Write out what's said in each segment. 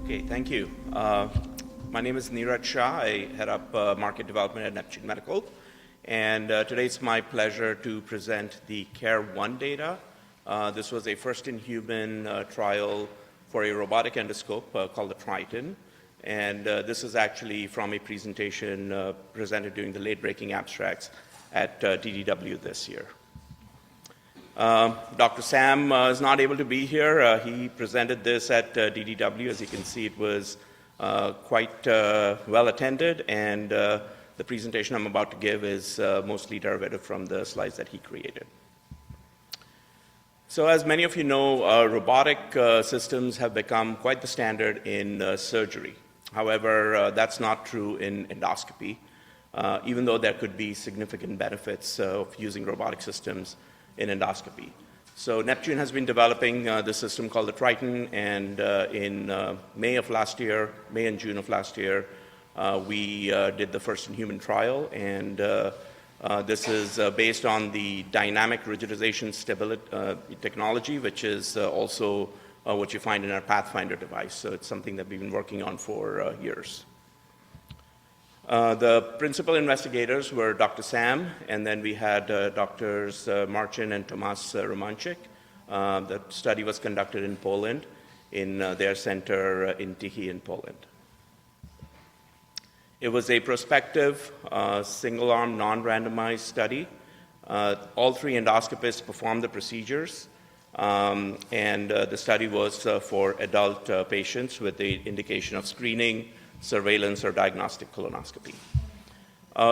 Okay, thank you. My name is Neeraj Shah. I head up market development at Neptune Medical. And today it's my pleasure to present the CARE-1 data. This was a first-in-human trial for a robotic endoscope called the Triton. And this is actually from a presentation presented during the late-breaking abstracts at DDW this year. Dr. Sam is not able to be here. He presented this at DDW. As you can see, it was quite well attended, and the presentation I'm about to give is mostly derivative from the slides that he created. So as many of you know, robotic systems have become quite the standard in surgery. However, that's not true in endoscopy, even though there could be significant benefits of using robotic systems in endoscopy. So Neptune has been developing this system called the Triton, and in May and June of last year, we did the first-in-human trial, and this is based on the dynamic rigidization stability technology, which is also what you find in our Pathfinder device. So it's something that we've been working on for years. The principal investigators were Dr. Sam, and then we had Drs. Marcin and Tomasz Romanczyk. The study was conducted in Poland, in their center in Tychy in Poland. It was a prospective, single-arm, non-randomized study. All three endoscopists performed the procedures, and the study was for adult patients with the indication of screening, surveillance, or diagnostic colonoscopy.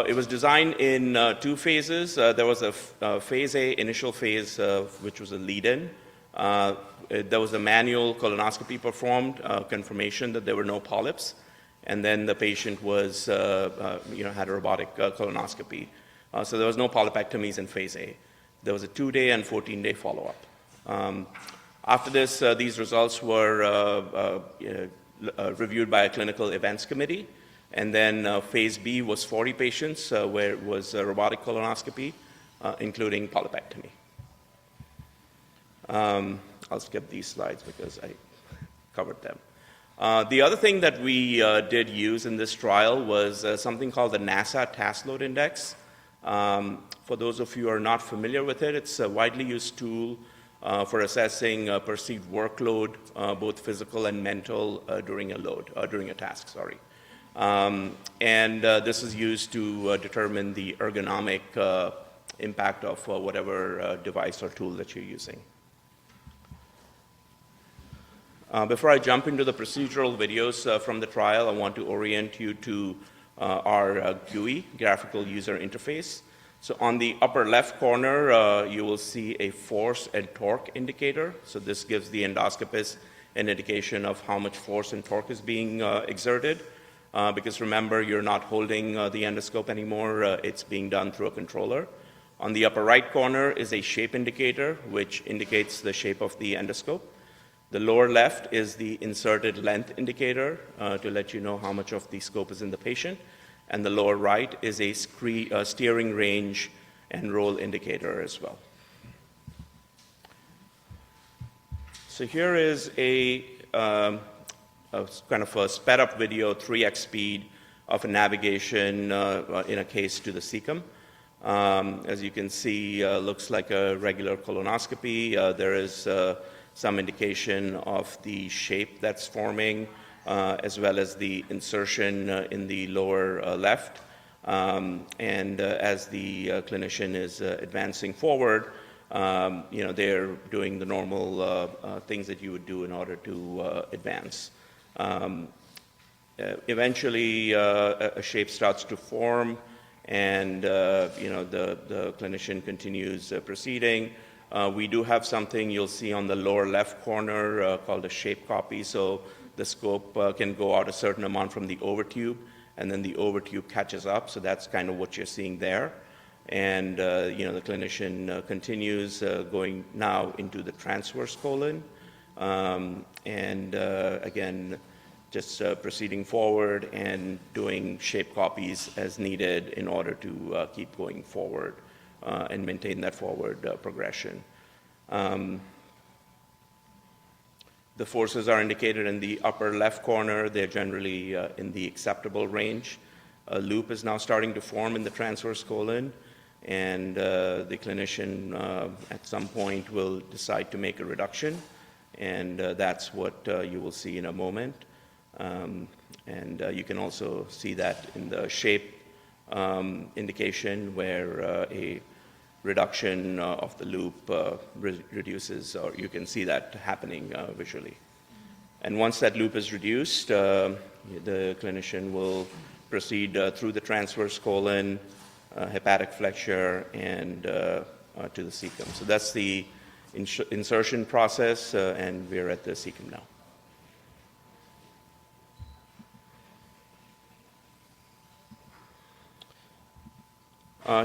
It was designed in two phases. There was a phase A, initial phase, which was a lead-in. There was a manual colonoscopy performed, confirmation that there were no polyps, and then the patient was, had a robotic colonoscopy. So there was no polypectomies in phase A. There was a 2-day and 14-day follow-up. After this, these results were reviewed by a clinical events committee, and then phase B was 40 patients where it was a robotic colonoscopy, including polypectomy. I'll skip these slides because I covered them. The other thing that we did use in this trial was something called the NASA Task Load Index. For those of you who are not familiar with it, it's a widely used tool for assessing perceived workload, both physical and mental, during a task. And this is used to determine the ergonomic impact of whatever device or tool that you're using. Before I jump into the procedural videos from the trial, I want to orient you to our GUI, Graphical User Interface. So on the upper left corner, you will see a force and torque indicator. So this gives the endoscopist an indication of how much force and torque is being exerted. Because remember, you're not holding the endoscope anymore. It's being done through a controller. On the upper right corner is a shape indicator, which indicates the shape of the endoscope. The lower left is the inserted length indicator to let you know how much of the scope is in the patient. And the lower right is a steering range and roll indicator as well. So here is a kind of a sped-up video, 3x speed of a navigation in a case to the cecum. As you can see, looks like a regular colonoscopy. There is some indication of the shape that's forming, as well as the insertion in the lower left. And as the clinician is advancing forward, they're doing the normal things that you would do in order to advance. Eventually, a shape starts to form, and the clinician continues proceeding. We do have something you'll see on the lower left corner called a shape copy. So the scope can go out a certain amount from the overtube, and then the overtube catches up. So that's kind of what you're seeing there. And the clinician continues going now into the transverse colon, and again, just proceeding forward and doing shape copies as needed in order to keep going forward and maintain that forward progression. The forces are indicated in the upper left corner. They're generally in the acceptable range. A loop is now starting to form in the transverse colon, and the clinician at some point will decide to make a reduction, and that's what you will see in a moment. And you can also see that in the shape indication where a reduction of the loop reduces, or you can see that happening visually. And once that loop is reduced, the clinician will proceed through the transverse colon, hepatic flexure, and to the cecum. So that's the insertion process, and we're at the cecum now.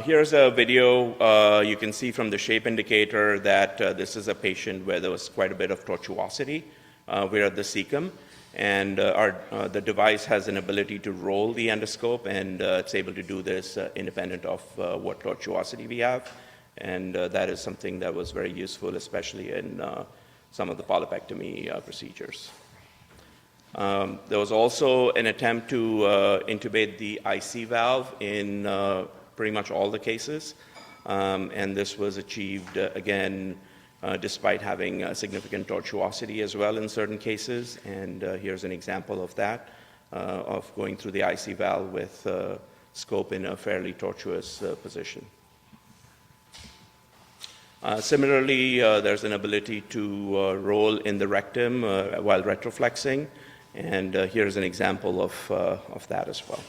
Here's a video. You can see from the shape indicator that this is a patient where there was quite a bit of tortuosity. We're at the cecum, and the device has an ability to roll the endoscope, and it's able to do this independent of what tortuosity we have. And that is something that was very useful, especially in some of the polypectomy procedures. There was also an attempt to intubate the IC valve in pretty much all the cases, and this was achieved again despite having significant tortuosity as well in certain cases. And here's an example of that, of going through the IC valve with scope in a fairly tortuous position. Similarly, there's an ability to roll in the rectum while retroflexing, and here's an example of that as well.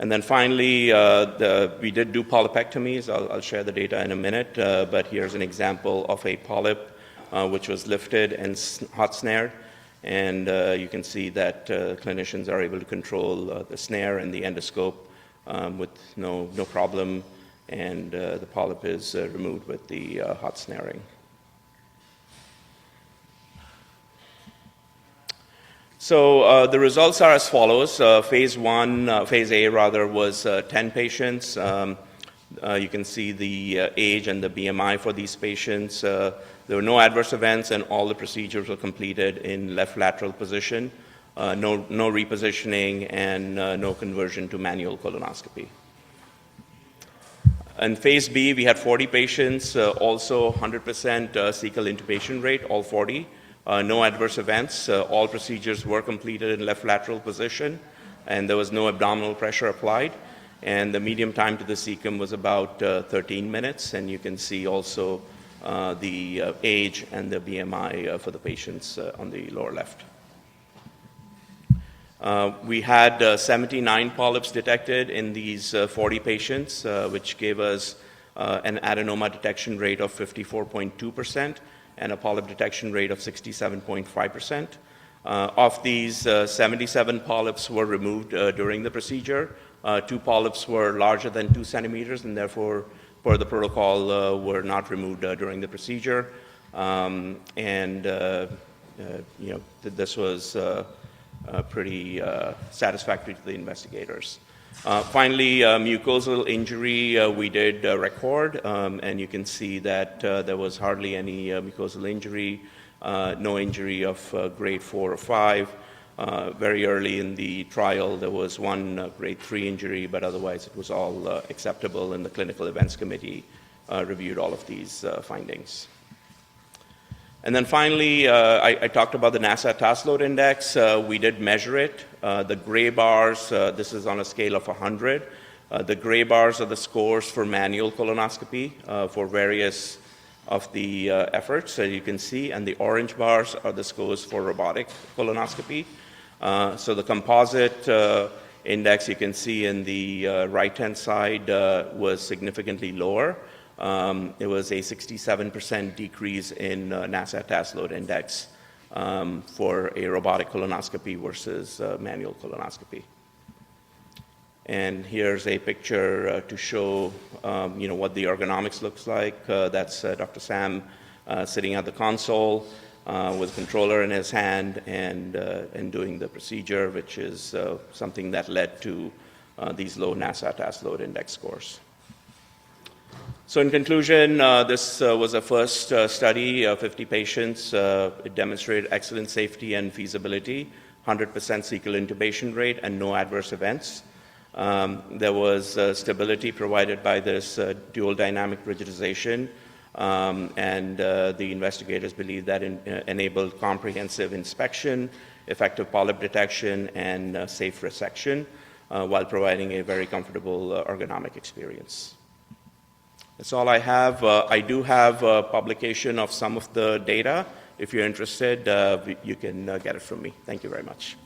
And then finally, we did do polypectomies. I'll share the data in a minute, but here's an example of a polyp which was lifted and hot snared. And you can see that clinicians are able to control the snare and the endoscope with no problem, and the polyp is removed with the hot snaring. So the results are as follows. Phase A was 10 patients. You can see the age and the BMI for these patients. There were no adverse events, and all the procedures were completed in left lateral position. No repositioning, and no conversion to manual colonoscopy. In phase B, we had 40 patients, also 100% cecal intubation rate, all 40. No adverse events. All procedures were completed in left lateral position, and there was no abdominal pressure applied. And the median time to the cecum was about 13 minutes, and you can see also the age and the BMI for the patients on the lower left. We had 79 polyps detected in these 40 patients, which gave us an adenoma detection rate of 54.2%. and a polyp detection rate of 67.5%. Of these, 77 polyps were removed during the procedure. 2 polyps were larger than 2 centimeters, and therefore, per the protocol, were not removed during the procedure. This was pretty satisfactory to the investigators. Finally, mucosal injury we did record, and you can see that there was hardly any mucosal injury, no injury of grade 4 or 5. Very early in the trial, there was one grade 3 injury, but otherwise it was all acceptable, and the clinical events committee reviewed all of these findings. And then finally, I talked about the NASA task load index. We did measure it. The gray bars, this is on a scale of 100. The gray bars are the scores for manual colonoscopy for various of the efforts, as you can see, and the orange bars are the scores for robotic colonoscopy. So the composite index you can see in the right-hand side was significantly lower. It was a 67% decrease in NASA task load index for a robotic colonoscopy versus manual colonoscopy. And here's a picture to show what the ergonomics looks like. That's Dr. Sam sitting at the console with a controller in his hand and doing the procedure, which is something that led to these low NASA task load index scores. So in conclusion, this was a first study, 50 patients. It demonstrated excellent safety and feasibility, 100% cecal intubation rate, and no adverse events. There was stability provided by this dual dynamic rigidization, and the investigators believe that enabled comprehensive inspection, effective polyp detection, and safe resection, while providing a very comfortable ergonomic experience. That's all I have. I do have a publication of some of the data. If you're interested, you can get it from me. Thank you very much.